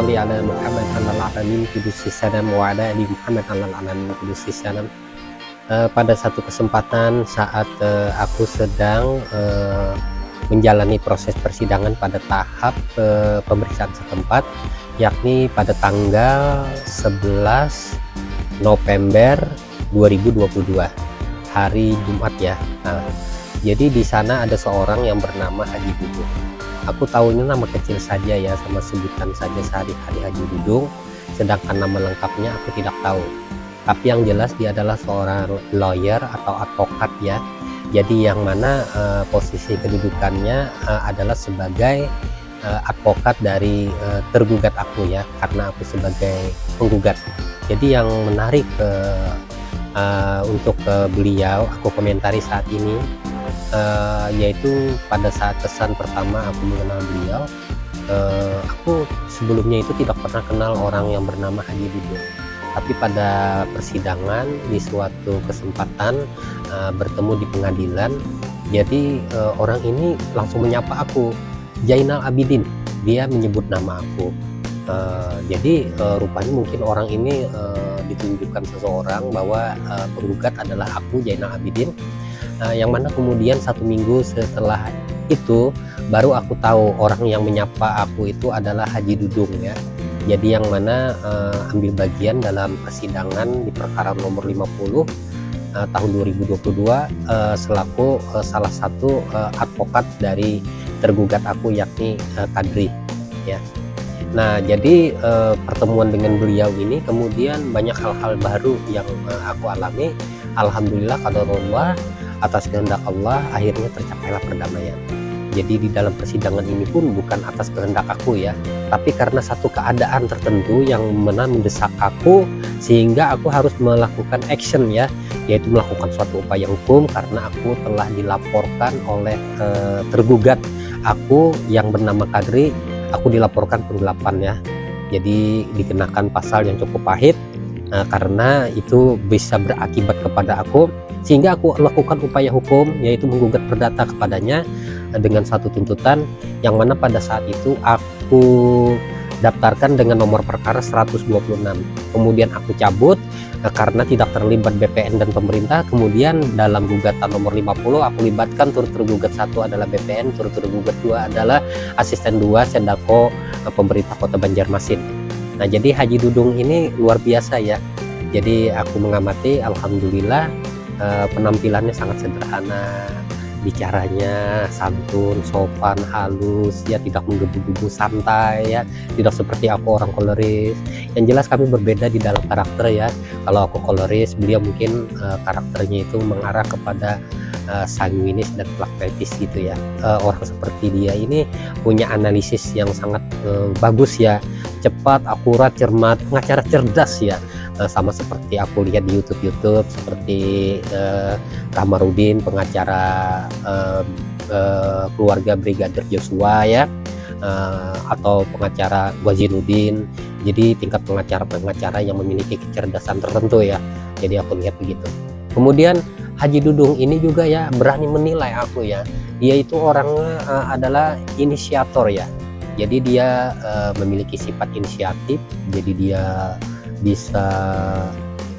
sholli ala Muhammad alal alamin kudusi salam wa ala ali Muhammad alal alamin kudusi salam. Pada satu kesempatan saat aku sedang menjalani proses persidangan pada tahap pemeriksaan setempat, yakni pada tanggal 11 November 2022, hari Jumat ya. Nah, jadi di sana ada seorang yang bernama Haji Dudung. Aku tahunya nama kecil saja ya, sama sebutan saja sehari-hari Haji Dudung, sedangkan nama lengkapnya aku tidak tahu. Tapi yang jelas dia adalah seorang lawyer atau advokat ya. Jadi yang mana posisi kedudukannya adalah sebagai advokat dari tergugat aku ya, karena aku sebagai penggugat. Jadi yang menarik untuk beliau aku komentari saat ini, yaitu pada saat kesan pertama aku mengenal beliau, aku sebelumnya itu tidak pernah kenal orang yang bernama Haji Dudung. Tapi pada persidangan di suatu kesempatan bertemu di pengadilan, jadi orang ini langsung menyapa aku, Zainal Abidin. Dia menyebut nama aku. Jadi rupanya mungkin orang ini ditunjukkan seseorang bahwa penggugat adalah aku, Zainal Abidin. Yang mana kemudian 1 minggu setelah itu baru aku tahu orang yang menyapa aku itu adalah Haji Dudung ya. Jadi yang mana ambil bagian dalam persidangan di perkara nomor 50 tahun 2022 selaku salah satu advokat dari tergugat aku, yakni Kadri ya. Nah, jadi pertemuan dengan beliau ini kemudian banyak hal-hal baru yang aku alami. Alhamdulillah qadarullah, atas kehendak Allah akhirnya tercapailah perdamaian. Jadi di dalam persidangan ini pun bukan atas kehendak aku ya, tapi karena satu keadaan tertentu yang mendesak aku sehingga aku harus melakukan action ya, yaitu melakukan suatu upaya hukum karena aku telah dilaporkan oleh tergugat aku yang bernama Kadri. Aku dilaporkan penggelapan ya, jadi dikenakan pasal yang cukup pahit karena itu bisa berakibat kepada aku, sehingga aku lakukan upaya hukum yaitu menggugat perdata kepadanya dengan satu tuntutan yang mana pada saat itu aku daftarkan dengan nomor perkara 126. Kemudian aku cabut karena tidak terlibat BPN dan pemerintah. Kemudian dalam gugatan nomor 50 aku libatkan turut tergugat 1 adalah BPN, turut tergugat 2 adalah asisten 2 Sendako pemerintah Kota Banjarmasin. Nah, jadi Haji Dudung ini luar biasa ya. Jadi aku mengamati, alhamdulillah penampilannya sangat sederhana, bicaranya santun, sopan, halus ya, tidak menggebu-gebu, santai ya, tidak seperti aku orang koleris. Yang jelas kami berbeda di dalam karakter ya. Kalau aku koleris, beliau mungkin karakternya itu mengarah kepada sanguinis dan pragmatis gitu ya. Orang seperti dia ini punya analisis yang sangat bagus ya, cepat, akurat, cermat, pengacara cerdas ya. Sama seperti aku lihat di YouTube seperti Kamarudin, pengacara keluarga Brigadir Joshua ya, atau pengacara Ghazinuddin. Jadi tingkat pengacara yang memiliki kecerdasan tertentu ya. Jadi aku lihat begitu. Kemudian Haji Dudung ini juga ya berani menilai aku ya. Dia itu orangnya adalah inisiator ya. Jadi dia memiliki sifat inisiatif. Jadi dia bisa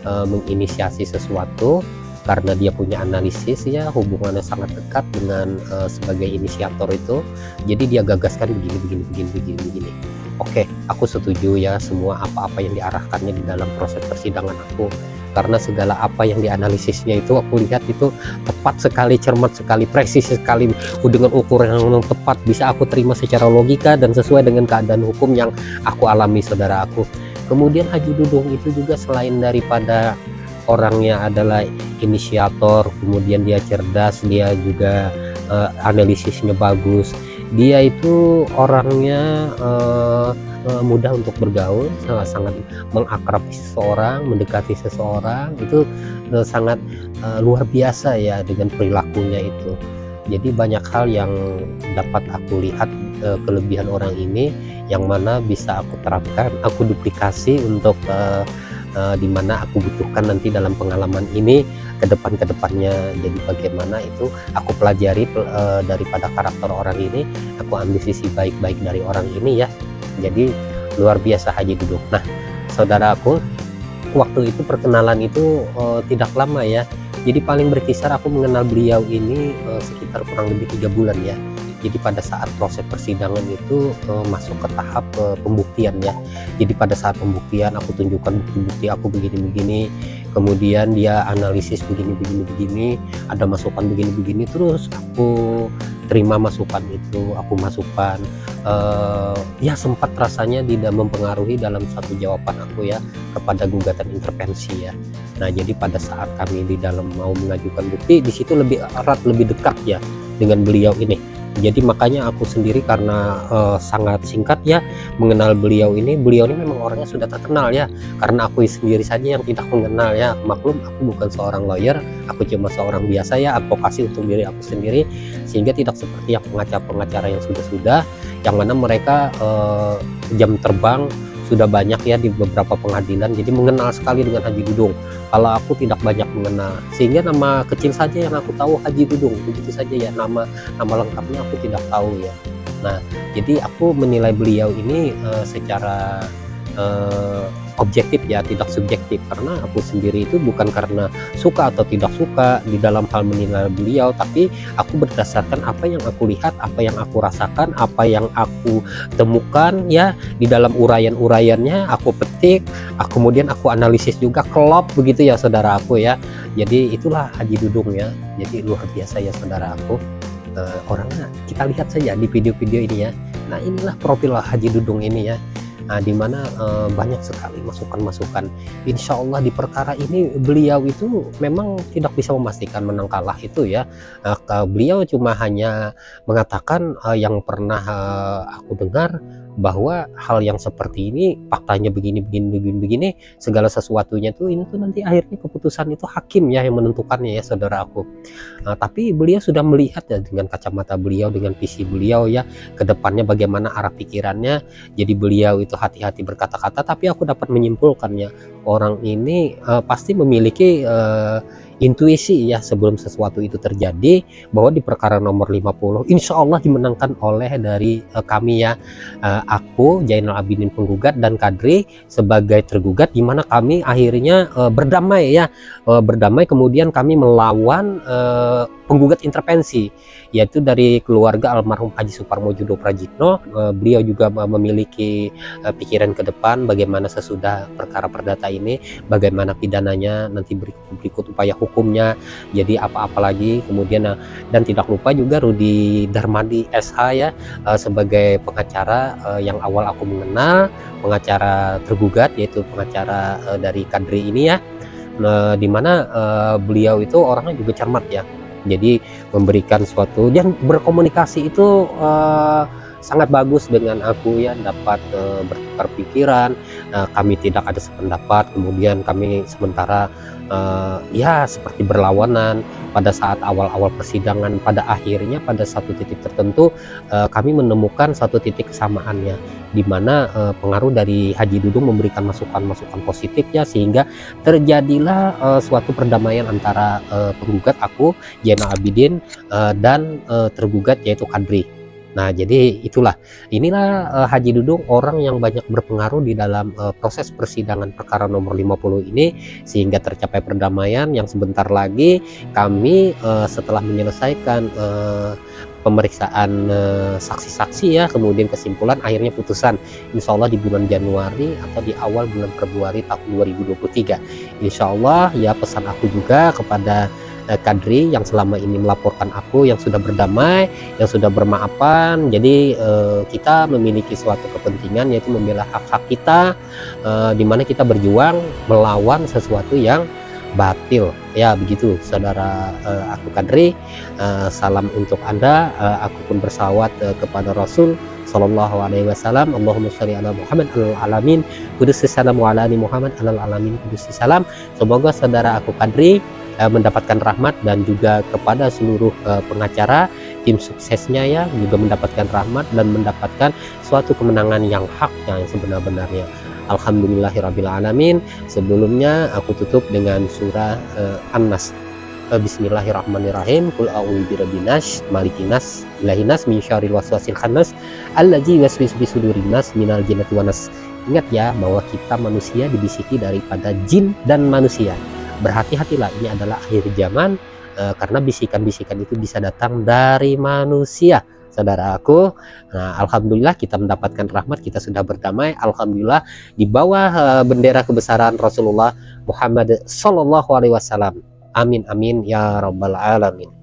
menginisiasi sesuatu karena dia punya analisis ya, hubungannya sangat dekat dengan sebagai inisiator itu. Jadi dia gagaskan begini. Oke, aku setuju ya semua apa-apa yang diarahkannya di dalam proses persidangan aku, karena segala apa yang dianalisisnya itu aku lihat itu tepat sekali, cermat sekali, presis sekali, dengan ukuran yang tepat, bisa aku terima secara logika dan sesuai dengan keadaan hukum yang aku alami, saudara aku. Kemudian Haji Dudung itu juga selain daripada orangnya adalah inisiator, kemudian dia cerdas, dia juga analisisnya bagus. Dia itu orangnya mudah untuk bergaul, sangat mengakrabi seseorang, mendekati seseorang, itu sangat luar biasa ya dengan perilakunya itu. Jadi banyak hal yang dapat aku lihat kelebihan orang ini, yang mana bisa aku terapkan, aku duplikasi untuk dimana aku butuhkan nanti dalam pengalaman ini ke depannya. Jadi bagaimana itu aku pelajari daripada karakter orang ini, aku ambil sisi baik-baik dari orang ini ya. Jadi luar biasa Haji Dudung. Nah, saudaraku, waktu itu perkenalan itu tidak lama ya. Jadi paling berkisar aku mengenal beliau ini sekitar kurang lebih 3 bulan ya. Jadi pada saat proses persidangan itu masuk ke tahap pembuktian ya. Jadi pada saat pembuktian aku tunjukkan bukti-bukti aku begini-begini, kemudian dia analisis begini-begini, ada masukan begini-begini, terus aku terima masukan itu, aku masukkan. Ya sempat rasanya tidak mempengaruhi dalam satu jawaban aku ya kepada gugatan intervensi ya. Nah, jadi pada saat kami di dalam mau mengajukan bukti, di situ lebih erat, lebih dekat ya dengan beliau ini. Jadi makanya aku sendiri karena sangat singkat ya mengenal beliau ini memang orangnya sudah terkenal ya, karena aku sendiri saja yang tidak mengenal ya. Maklum aku bukan seorang lawyer, aku cuma seorang biasa ya, advokasi untuk diri aku sendiri, sehingga tidak seperti yang pengacara-pengacara yang sudah yang mana mereka jam terbang sudah banyak ya di beberapa pengadilan, jadi mengenal sekali dengan Haji Dudung. Kalau aku tidak banyak mengenal, sehingga nama kecil saja yang aku tahu Haji Dudung, begitu saja ya, nama lengkapnya aku tidak tahu ya. Nah, jadi aku menilai beliau ini secara objektif ya, tidak subjektif, karena aku sendiri itu bukan karena suka atau tidak suka di dalam hal menilai beliau, tapi aku berdasarkan apa yang aku lihat, apa yang aku rasakan, apa yang aku temukan ya di dalam uraian-uraiannya, aku petik, kemudian aku analisis juga, kelop begitu ya saudara aku ya. Jadi itulah Haji Dudung ya, jadi luar biasa ya saudara aku. Orangnya kita lihat saja di video-video ini ya. Nah, inilah profil Haji Dudung ini ya. Nah, dimana banyak sekali masukan-masukan. Insya Allah di perkara ini beliau itu memang tidak bisa memastikan menang kalah itu ya. Beliau cuma hanya mengatakan yang pernah aku dengar, bahwa hal yang seperti ini faktanya begini, segala sesuatunya tuh ini tuh nanti akhirnya keputusan itu hakim ya yang menentukannya ya saudara aku. Tapi beliau sudah melihat ya dengan kacamata beliau, dengan visi beliau ya ke depannya bagaimana arah pikirannya. Jadi beliau itu hati-hati berkata-kata, tapi aku dapat menyimpulkannya orang ini pasti memiliki intuisi ya sebelum sesuatu itu terjadi, bahwa di perkara nomor 50 insya Allah dimenangkan oleh dari kami ya, aku Zainal Abidin penggugat dan Kadri sebagai tergugat, di mana kami akhirnya berdamai ya, berdamai, kemudian kami melawan penggugat intervensi, yaitu dari keluarga almarhum Haji Suparmojudo Prajitno. Beliau juga memiliki pikiran ke depan bagaimana sesudah perkara perdata ini, bagaimana pidananya nanti berikut upaya hukumnya, jadi apa-apa lagi. Kemudian dan tidak lupa juga Rudi Darmadi SH ya, sebagai pengacara yang awal aku mengenal, pengacara tergugat, yaitu pengacara dari Kadri ini ya. Dimana beliau itu orangnya juga cermat ya, jadi memberikan suatu dan berkomunikasi itu sangat bagus dengan aku ya, dapat bertukar pikiran. Kami tidak ada sependapat, kemudian kami sementara ya seperti berlawanan pada saat awal-awal persidangan. Pada akhirnya pada satu titik tertentu kami menemukan satu titik kesamaannya, di mana pengaruh dari Haji Dudung memberikan masukan-masukan positif ya, sehingga terjadilah suatu perdamaian antara penggugat aku Zainal Abidin dan tergugat yaitu Kadri. Nah, jadi inilah Haji Dudung, orang yang banyak berpengaruh di dalam proses persidangan perkara nomor 50 ini, sehingga tercapai perdamaian yang sebentar lagi kami setelah menyelesaikan pemeriksaan saksi-saksi ya, kemudian kesimpulan, akhirnya putusan insya Allah di bulan Januari atau di awal bulan Februari tahun 2023. Insya Allah ya, pesan aku juga kepada Kadri yang selama ini melaporkan aku, yang sudah berdamai, yang sudah bermaafan. Jadi kita memiliki suatu kepentingan, yaitu membela hak-hak kita, di mana kita berjuang melawan sesuatu yang batil ya, begitu saudara aku Kadri. Salam untuk Anda. Aku pun bersalawat kepada Rasul Sallallahu Alaihi Wasallam. Allahumma sholli ala Muhammad alal alamin kudus salam wa ala ali Muhammad alal alamin kudus salam. Semoga saudara aku Kadri mendapatkan rahmat, dan juga kepada seluruh pengacara tim suksesnya ya, juga mendapatkan rahmat dan mendapatkan suatu kemenangan yang hak yang sebenar-benarnya. Alhamdulillahirabbil alamin. Sebelumnya aku tutup dengan surah An-Nas. Bismillahirrahmanirrahim. Qul a'udzu birabbin nas, malikin nas, ilahin nas, min syarril waswasil khannas, allazi yuwaswisu fi sudurin nas minal jinnati wan nas. Ingat ya bahwa kita manusia dibisiki daripada jin dan manusia. Berhati-hatilah, ini adalah akhir zaman, karena bisikan-bisikan itu bisa datang dari manusia, saudaraku. Nah, alhamdulillah kita mendapatkan rahmat, kita sudah berdamai, alhamdulillah, di bawah bendera kebesaran Rasulullah Muhammad Sallallahu Alaihi Wasallam. Amin amin ya rabbal alamin.